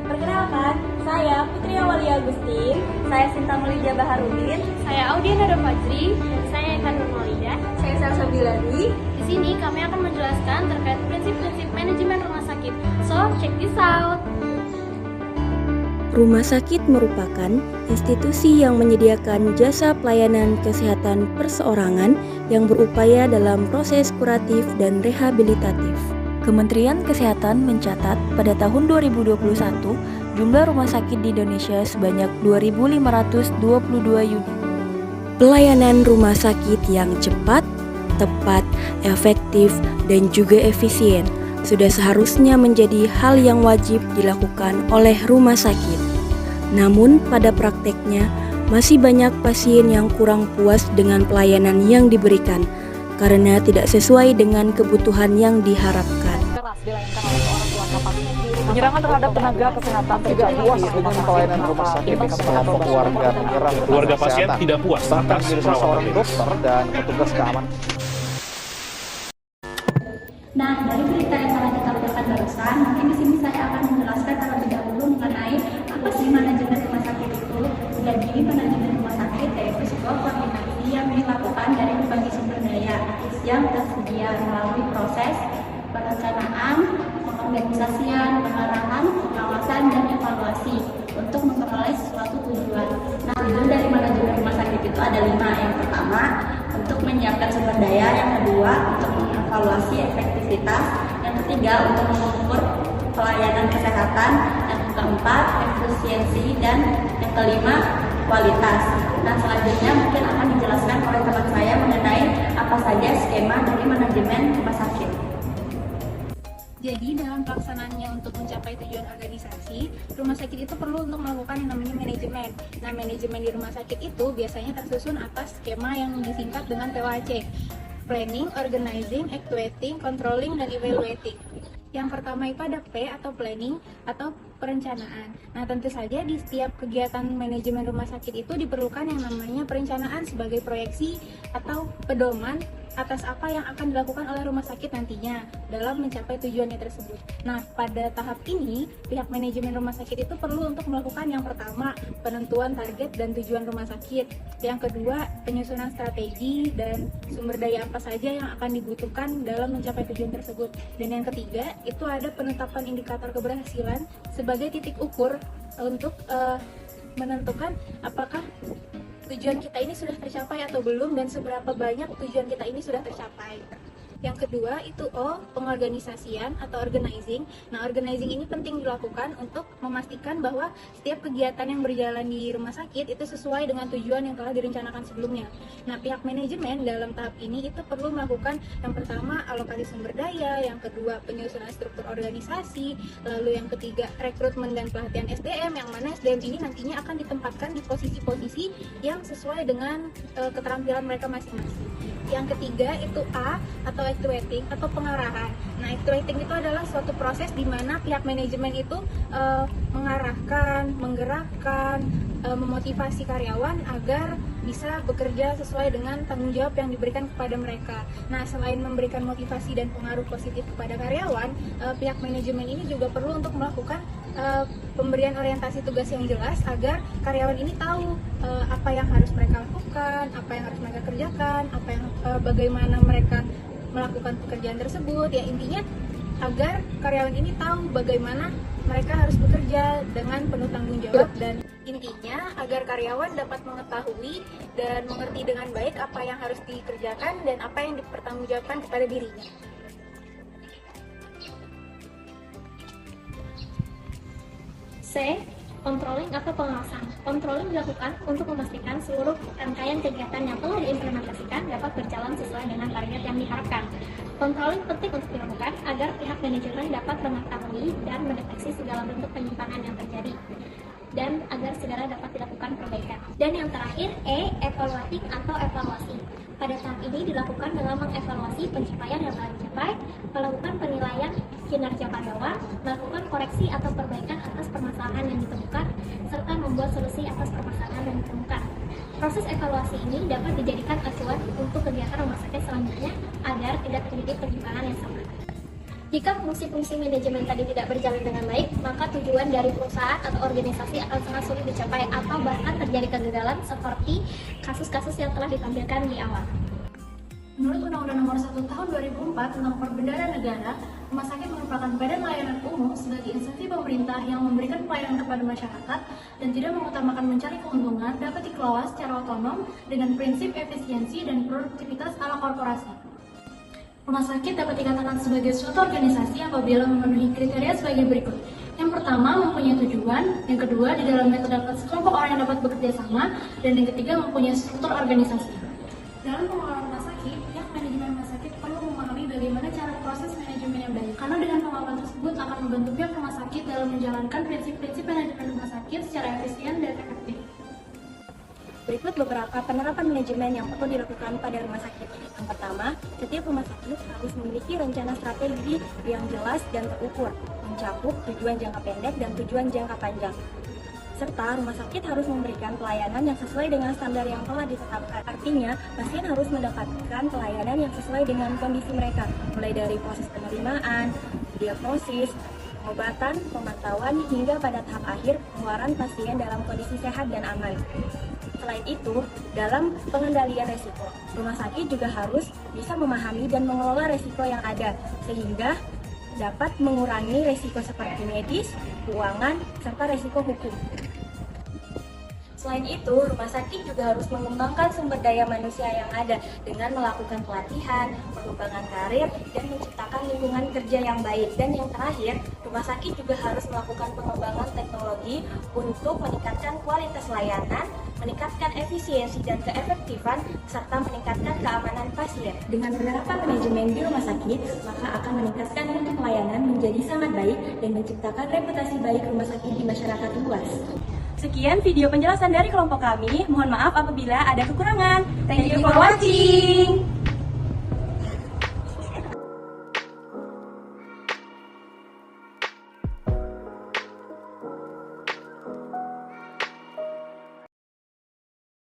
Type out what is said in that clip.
perkenalkan, saya Putri Awalia Agustin, saya Sinta Melija Baharudin, saya Audiana Fajri, dan saya Eka Nurmaulida, saya Salsa Bilari. Di sini kami akan menjelaskan terkait prinsip-prinsip manajemen rumah sakit. So, check this out. Rumah sakit merupakan institusi yang menyediakan jasa pelayanan kesehatan perseorangan yang berupaya dalam proses kuratif dan rehabilitatif. Kementerian Kesehatan mencatat pada tahun 2021, jumlah rumah sakit di Indonesia sebanyak 2.522 unit. Pelayanan rumah sakit yang cepat, tepat, efektif, dan juga efisien sudah seharusnya menjadi hal yang wajib dilakukan oleh rumah sakit. Namun pada prakteknya, masih banyak pasien yang kurang puas dengan pelayanan yang diberikan karena tidak sesuai dengan kebutuhan yang diharapkan. Penyerangan terhadap tenaga kesehatan tidak puas dengan pelayanan rumah sakit. Sekelompok warga menyerang keluarga pasien tidak puas atas seorang dokter dan petugas keamanan. Nah, dari berita yang telah kita bacakan barusan, mungkin di sini saya akan menjelaskan terlebih dahulu mengenai apa sih manajemen rumah sakit itu. Jadi, manajemen rumah sakit yaitu sebuah koordinasi yang dilakukan dari berbagai sumber daya yang tersedia melalui proses perencanaan, pengorganisasian, pengarahan, pengawasan, dan evaluasi untuk memperoleh suatu tujuan. Nah, tujuan dari manajemen rumah sakit itu ada 5. Yang pertama, untuk menyiapkan sumber daya. Yang kedua, untuk mengevaluasi efektivitas. Yang ketiga, untuk mengukur pelayanan kesehatan. Yang keempat, efisiensi. Dan yang kelima, kualitas. Nah, selanjutnya mungkin akan dijelaskan oleh teman saya mengenai apa saja skema dari manajemen rumah sakit. Jadi dalam pelaksanaannya untuk mencapai tujuan organisasi, rumah sakit itu perlu untuk melakukan yang namanya manajemen. Nah, manajemen di rumah sakit itu biasanya tersusun atas skema yang disingkat dengan POAC. Planning, Organizing, Actuating, Controlling, dan Evaluating. Yang pertama itu ada P atau planning atau perencanaan. Nah, tentu saja di setiap kegiatan manajemen rumah sakit itu diperlukan yang namanya perencanaan sebagai proyeksi atau pedoman atas apa yang akan dilakukan oleh rumah sakit nantinya dalam mencapai tujuannya tersebut. Nah, pada tahap ini, pihak manajemen rumah sakit itu perlu untuk melakukan yang pertama, penentuan target dan tujuan rumah sakit. Yang kedua, penyusunan strategi dan sumber daya apa saja yang akan dibutuhkan dalam mencapai tujuan tersebut. Dan yang ketiga, itu ada penetapan indikator keberhasilan sebagai titik ukur untuk menentukan apakah tujuan kita ini sudah tercapai atau belum dan seberapa banyak tujuan kita ini sudah tercapai. Yang kedua itu O, pengorganisasian atau organizing. Nah, organizing ini penting dilakukan untuk memastikan bahwa setiap kegiatan yang berjalan di rumah sakit itu sesuai dengan tujuan yang telah direncanakan sebelumnya. Nah, pihak manajemen dalam tahap ini itu perlu melakukan yang pertama alokasi sumber daya, yang kedua penyusunan struktur organisasi, lalu yang ketiga rekrutmen dan pelatihan SDM, yang mana SDM ini nantinya akan ditempatkan di posisi-posisi yang sesuai dengan keterampilan mereka masing-masing. Yang ketiga itu A atau actuating atau pengarahan. Nah, actuating itu adalah suatu proses di mana pihak manajemen itu mengarahkan, menggerakkan, memotivasi karyawan agar bisa bekerja sesuai dengan tanggung jawab yang diberikan kepada mereka. Nah, selain memberikan motivasi dan pengaruh positif kepada karyawan, pihak manajemen ini juga perlu untuk melakukan pemberian orientasi tugas yang jelas agar karyawan ini tahu apa yang harus mereka lakukan, apa yang harus mereka kerjakan, bagaimana mereka melakukan pekerjaan tersebut. Ya, intinya agar karyawan ini tahu bagaimana mereka harus bekerja dengan penuh tanggung jawab, dan intinya agar karyawan dapat mengetahui dan mengerti dengan baik apa yang harus dikerjakan dan apa yang dipertanggungjawabkan kepada dirinya. C. Controlling atau pengawasan. Controlling dilakukan untuk memastikan seluruh rangkaian kegiatan yang telah diimplementasikan dapat berjalan sesuai dengan target yang diharapkan. Controlling penting untuk dilakukan agar pihak manajemen dapat mengetahui dan mendeteksi segala bentuk penyimpangan yang terjadi dan agar segera dapat dilakukan perbaikan. Dan yang terakhir, E. Evaluating atau evaluasi. Pada tahap ini dilakukan dengan mengevaluasi pencapaian yang telah dicapai, melakukan penilaian kinerja karyawan, melakukan koreksi atau perbaikan atas permasalahan yang ditemukan, serta membuat solusi atas permasalahan yang ditemukan. Proses evaluasi ini dapat dijadikan acuan untuk kegiatan rumah sakit selanjutnya agar tidak terjadi penyimpangan yang sama. Jika fungsi-fungsi manajemen tadi tidak berjalan dengan baik, maka tujuan dari perusahaan atau organisasi akan sangat sulit dicapai atau bahkan terjadi kegagalan seperti kasus-kasus yang telah ditampilkan di awal. Menurut Undang-Undang Nomor 1 Tahun 2004 tentang Perbendaharaan Negara, rumah sakit merupakan badan layanan umum sebagai instansi pemerintah yang memberikan pelayanan kepada masyarakat dan tidak mengutamakan mencari keuntungan, dapat dikelola secara otonom dengan prinsip efisiensi dan produktivitas ala korporasi. Rumah sakit dapat dikatakan sebagai suatu organisasi apabila memenuhi kriteria sebagai berikut. Yang pertama, mempunyai tujuan. Yang kedua, di dalamnya terdapat sekelompok orang yang dapat bekerja sama. Dan yang ketiga, mempunyai struktur organisasi. Dalam pengelolaan rumah sakit, pihak manajemen rumah sakit perlu memahami bagaimana cara proses manajemen yang baik. Karena dengan pengelolaan tersebut akan membantu pihak rumah sakit dalam menjalankan prinsip-prinsip manajemen rumah sakit secara efisien dan efektif. Berikut beberapa penerapan manajemen yang perlu dilakukan pada rumah sakit. Yang pertama, setiap rumah sakit harus memiliki rencana strategi yang jelas dan terukur, mencakup tujuan jangka pendek dan tujuan jangka panjang. Serta rumah sakit harus memberikan pelayanan yang sesuai dengan standar yang telah ditetapkan. Artinya, pasien harus mendapatkan pelayanan yang sesuai dengan kondisi mereka, mulai dari proses penerimaan, diagnosis, pengobatan, pemantauan, hingga pada tahap akhir pengeluaran pasien dalam kondisi sehat dan aman. Selain itu, dalam pengendalian resiko, rumah sakit juga harus bisa memahami dan mengelola resiko yang ada, sehingga dapat mengurangi resiko seperti medis, keuangan, serta resiko hukum. Selain itu, rumah sakit juga harus mengembangkan sumber daya manusia yang ada dengan melakukan pelatihan, pengembangan karir, dan menciptakan lingkungan kerja yang baik. Dan yang terakhir, rumah sakit juga harus melakukan pengembangan teknologi untuk meningkatkan kualitas layanan, meningkatkan efisiensi dan keefektifan, serta meningkatkan keamanan pasien. Dengan penerapan manajemen di rumah sakit, maka akan meningkatkan mutu pelayanan menjadi sangat baik dan menciptakan reputasi baik rumah sakit di masyarakat luas. Sekian video penjelasan dari kelompok kami. Mohon maaf apabila ada kekurangan. Thank you for watching.